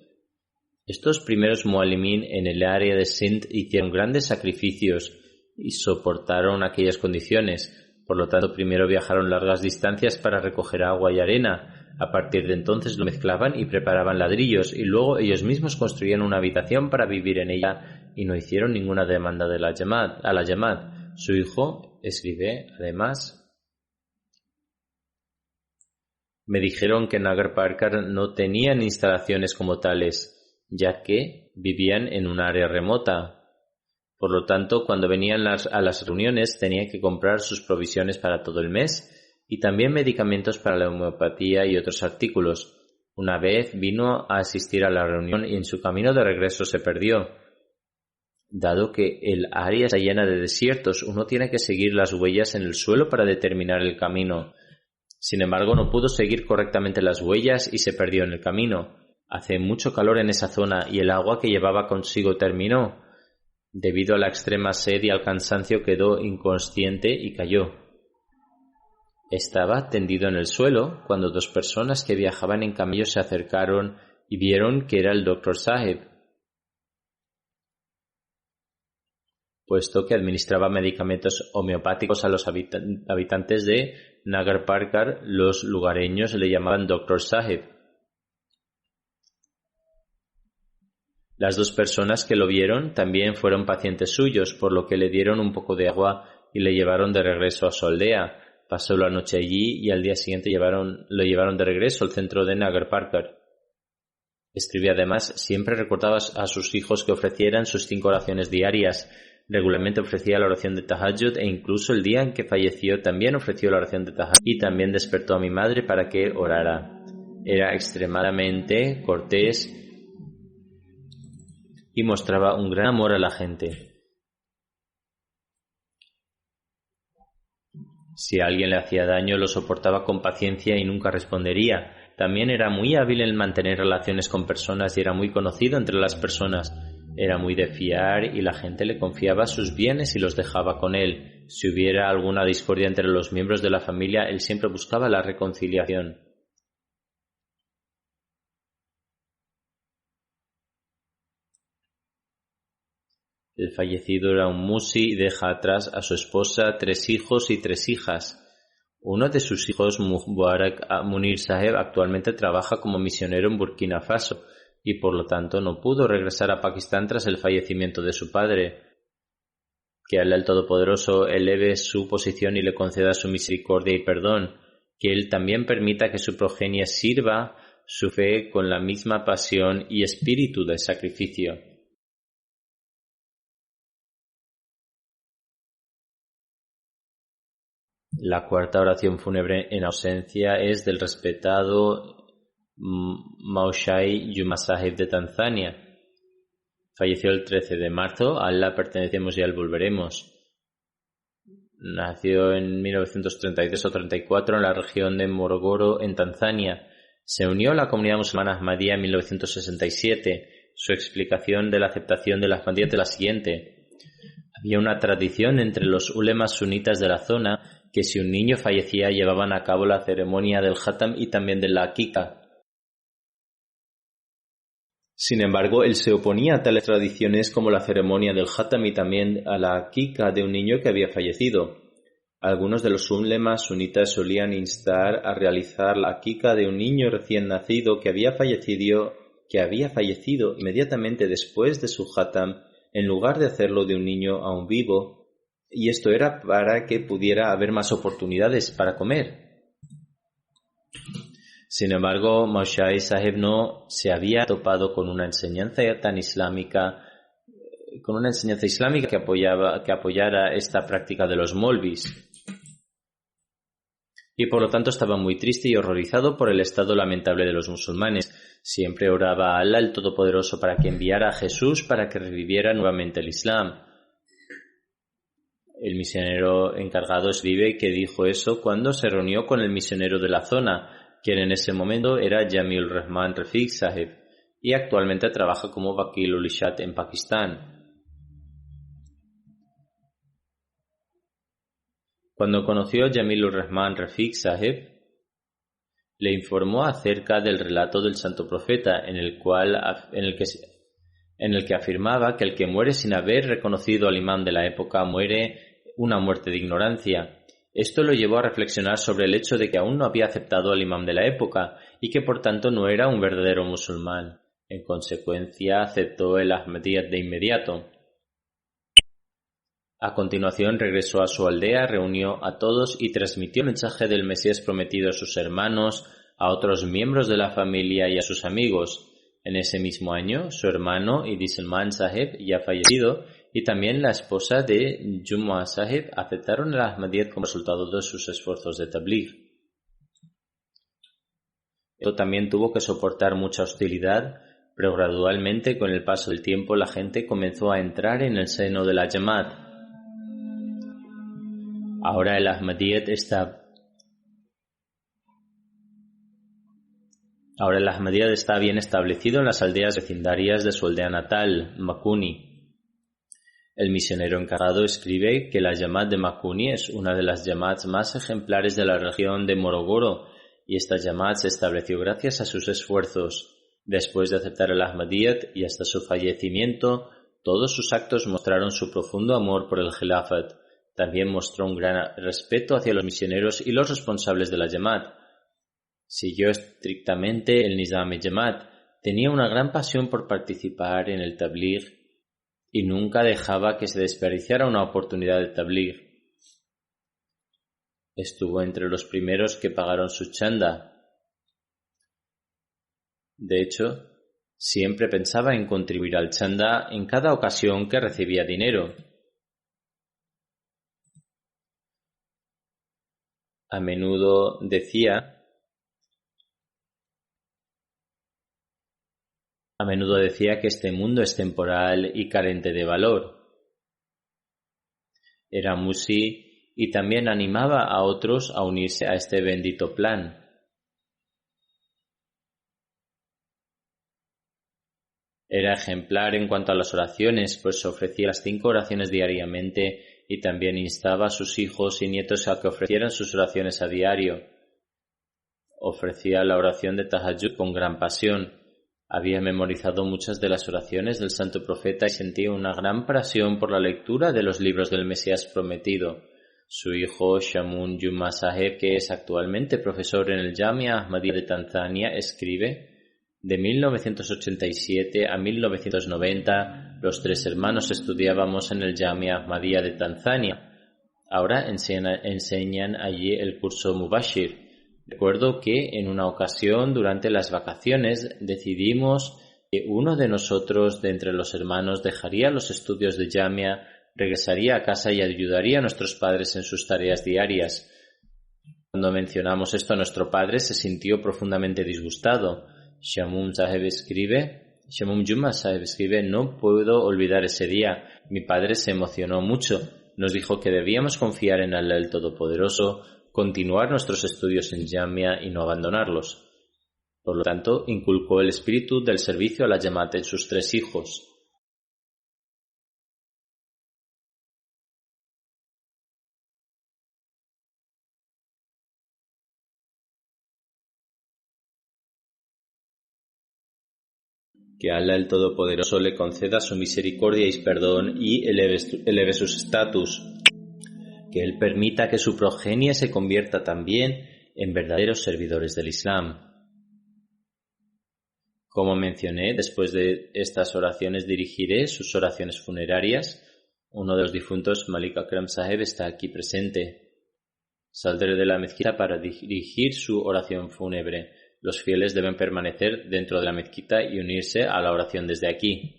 Estos primeros muallimín en el área de Sindh hicieron grandes sacrificios y soportaron aquellas condiciones. Por lo tanto, primero viajaron largas distancias para recoger agua y arena. A partir de entonces lo mezclaban y preparaban ladrillos, y luego ellos mismos construían una habitación para vivir en ella y no hicieron ninguna demanda a la Jamaat. Su hijo escribe, además: me dijeron que Nagar Parkar no tenían instalaciones como tales, ya que vivían en un área remota. Por lo tanto, cuando venían a las reuniones tenía que comprar sus provisiones para todo el mes y también medicamentos para la homeopatía y otros artículos. Una vez vino a asistir a la reunión y en su camino de regreso se perdió. Dado que el área está llena de desiertos, uno tiene que seguir las huellas en el suelo para determinar el camino. Sin embargo, no pudo seguir correctamente las huellas y se perdió en el camino. Hace mucho calor en esa zona y el agua que llevaba consigo terminó. Debido a la extrema sed y al cansancio quedó inconsciente y cayó. Estaba tendido en el suelo cuando dos personas que viajaban en camello se acercaron y vieron que era el Dr. Sahib, puesto que administraba medicamentos homeopáticos a los habitantes de Nagar Parkar. Los lugareños le llamaban Dr. Sahib. Las dos personas que lo vieron también fueron pacientes suyos, por lo que le dieron un poco de agua y le llevaron de regreso a su aldea. Pasó la noche allí y al día siguiente lo llevaron de regreso al centro de Nagar Parkar. Escribía además: siempre recordaba a sus hijos que ofrecieran sus 5 oraciones diarias. Regularmente ofrecía la oración de Tahajjud e incluso el día en que falleció también ofreció la oración de Tahajjud y también despertó a mi madre para que orara. Era extremadamente cortés y mostraba un gran amor a la gente. Si alguien le hacía daño, lo soportaba con paciencia y nunca respondería. También era muy hábil en mantener relaciones con personas y era muy conocido entre las personas. Era muy de fiar y la gente le confiaba sus bienes y los dejaba con él. Si hubiera alguna discordia entre los miembros de la familia, él siempre buscaba la reconciliación. El fallecido era un musi y deja atrás a su esposa, 3 hijos y 3 hijas. Uno de sus hijos, Mubarak Munir Saheb, actualmente trabaja como misionero en Burkina Faso y por lo tanto no pudo regresar a Pakistán tras el fallecimiento de su padre. Que Allah el Todopoderoso eleve su posición y le conceda su misericordia y perdón. Que Él también permita que su progenie sirva su fe con la misma pasión y espíritu de sacrificio. La cuarta oración fúnebre en ausencia es del respetado Maushai Juma Sahib de Tanzania. Falleció el 13 de marzo, a Allah pertenecemos y a él volveremos. Nació en 1933 o 34 en la región de Morogoro, en Tanzania. Se unió a la comunidad musulmana Ahmadía en 1967. Su explicación de la aceptación de la Ahmadía es la siguiente. Había una tradición entre los ulemas sunitas de la zona que si un niño fallecía llevaban a cabo la ceremonia del Khatam y también de la Akika. Sin embargo, él se oponía a tales tradiciones como la ceremonia del Khatam y también a la Akika de un niño que había fallecido. Algunos de los ulemas sunitas solían instar a realizar la Akika de un niño recién nacido que había fallecido inmediatamente después de su Khatam, en lugar de hacerlo de un niño aún vivo, y esto era para que pudiera haber más oportunidades para comer. Sin embargo, Maushai Sahib no se había topado con una enseñanza islámica que apoyara esta práctica de los molvis. Y por lo tanto estaba muy triste y horrorizado por el estado lamentable de los musulmanes. Siempre oraba a Allah el Todopoderoso para que enviara a Jesús para que reviviera nuevamente el Islam. El misionero encargado escribe que dijo eso cuando se reunió con el misionero de la zona, quien en ese momento era Jamil Rahman Rafiq Sahib, y actualmente trabaja como Vakil ul Irshad en Pakistán. Cuando conoció a Jamil ul Rahman Rafiq Sahib, le informó acerca del relato del santo profeta en el que afirmaba que el que muere sin haber reconocido al imán de la época muere una muerte de ignorancia. Esto lo llevó a reflexionar sobre el hecho de que aún no había aceptado al imán de la época y que por tanto no era un verdadero musulmán. En consecuencia, aceptó el Ahmadiyyat de inmediato. A continuación regresó a su aldea, reunió a todos y transmitió el mensaje del Mesías prometido a sus hermanos, a otros miembros de la familia y a sus amigos. En ese mismo año, su hermano Salman Sahib, ya fallecido, y también la esposa de Jumma Sahib aceptaron el Ahmadiyyat como resultado de sus esfuerzos de tabligh. Esto también tuvo que soportar mucha hostilidad, pero gradualmente, con el paso del tiempo, la gente comenzó a entrar en el seno de la Jamaat. Ahora el Ahmadiyyat está bien establecido en las aldeas vecindarias de su aldea natal, Makuni. El misionero encargado escribe que la Jamaat de Makuni es una de las Jamaats más ejemplares de la región de Morogoro, y esta Jamaat se estableció gracias a sus esfuerzos. Después de aceptar el Ahmadiyyat y hasta su fallecimiento, todos sus actos mostraron su profundo amor por el Khilafat. También mostró un gran respeto hacia los misioneros y los responsables de la Jamaat. Siguió estrictamente el Nizam-e-Jamaat, tenía una gran pasión por participar en el tabligh y nunca dejaba que se desperdiciara una oportunidad de tabligh. Estuvo entre los primeros que pagaron su chanda. De hecho, siempre pensaba en contribuir al chanda en cada ocasión que recibía dinero. A menudo decía que este mundo es temporal y carente de valor. Era musi y también animaba a otros a unirse a este bendito plan. Era ejemplar en cuanto a las oraciones, pues ofrecía las 5 oraciones diariamente y también instaba a sus hijos y nietos a que ofrecieran sus oraciones a diario. Ofrecía la oración de Tahajjud con gran pasión. Había memorizado muchas de las oraciones del santo profeta y sentía una gran pasión por la lectura de los libros del Mesías prometido. Su hijo Shamun Jumma Sahib, que es actualmente profesor en el Jamia Ahmadiyya de Tanzania, escribe: de 1987 a 1990, los 3 hermanos estudiábamos en el Jamia Ahmadiyya de Tanzania. Ahora enseñan allí el curso Mubashir. Recuerdo que en una ocasión, durante las vacaciones, decidimos que uno de nosotros, de entre los hermanos, dejaría los estudios de Jamia, regresaría a casa y ayudaría a nuestros padres en sus tareas diarias. Cuando mencionamos esto a nuestro padre, se sintió profundamente disgustado. Shamun Jumma Sahib escribe: no puedo olvidar ese día. Mi padre se emocionó mucho. Nos dijo que debíamos confiar en Allah el Todopoderoso, continuar nuestros estudios en Jamia y no abandonarlos. Por lo tanto, inculcó el espíritu del servicio a la Jamaat en sus 3 hijos. Que Allah el Todopoderoso le conceda su misericordia y perdón y eleve sus estatus. Que Él permita que su progenie se convierta también en verdaderos servidores del Islam. Como mencioné, después de estas oraciones dirigiré sus oraciones funerarias. Uno de los difuntos, Malik Akram Sahib, está aquí presente. Saldré de la mezquita para dirigir su oración fúnebre. Los fieles deben permanecer dentro de la mezquita y unirse a la oración desde aquí.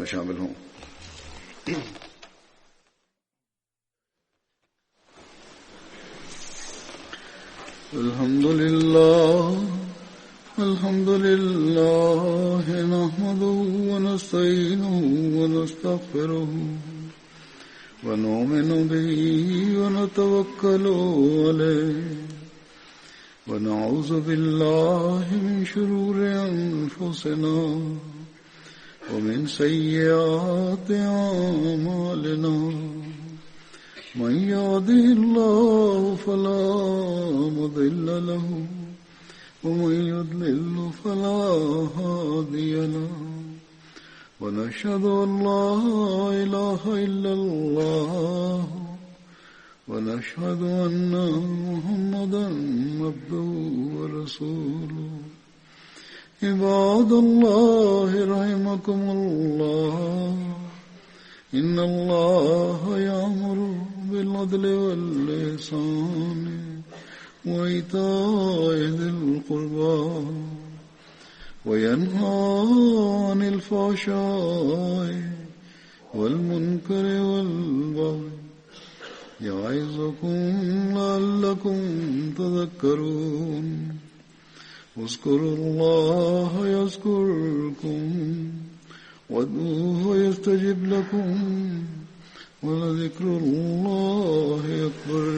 शामिल हों। अल्हम्दुलिल्लाह नहमदुहु व नस्तईनुहु व नस्तगफिरुहु व नु'मिनु बिही व नतवक्कलु अलैहि व नऊज़ु बिल्लाहि मिन शुरूरि अनफुसिना व मिन सय्यिआति अअमालिना मन यहदिहिल्लाहु फला मुदिल्ल लहु व मन युद्लिल्हु फला हादिय लहु व नशहदु अन ला इलाहा इल्लल्लाह व नशहदु अन्ना मुहम्मदन अब्दुहु व रसूलुहु इबादल्लाहि रहिमकुमुल्लाह इन्ना अल्लाह यामुरु बिल अदलि वल इहसानि व ईताइ ज़िल क़ुर्बा व यन्हा अनिल फ़हशाइ वल मुनकरि वल बग़य यइज़ुकुम लअल्लकुम तज़क्करून उज़्कुरुल्लाह यज़्कुरकुम वदूहु यस्तजिब लकुम वलज़िक्रुल्लाहि अकबर।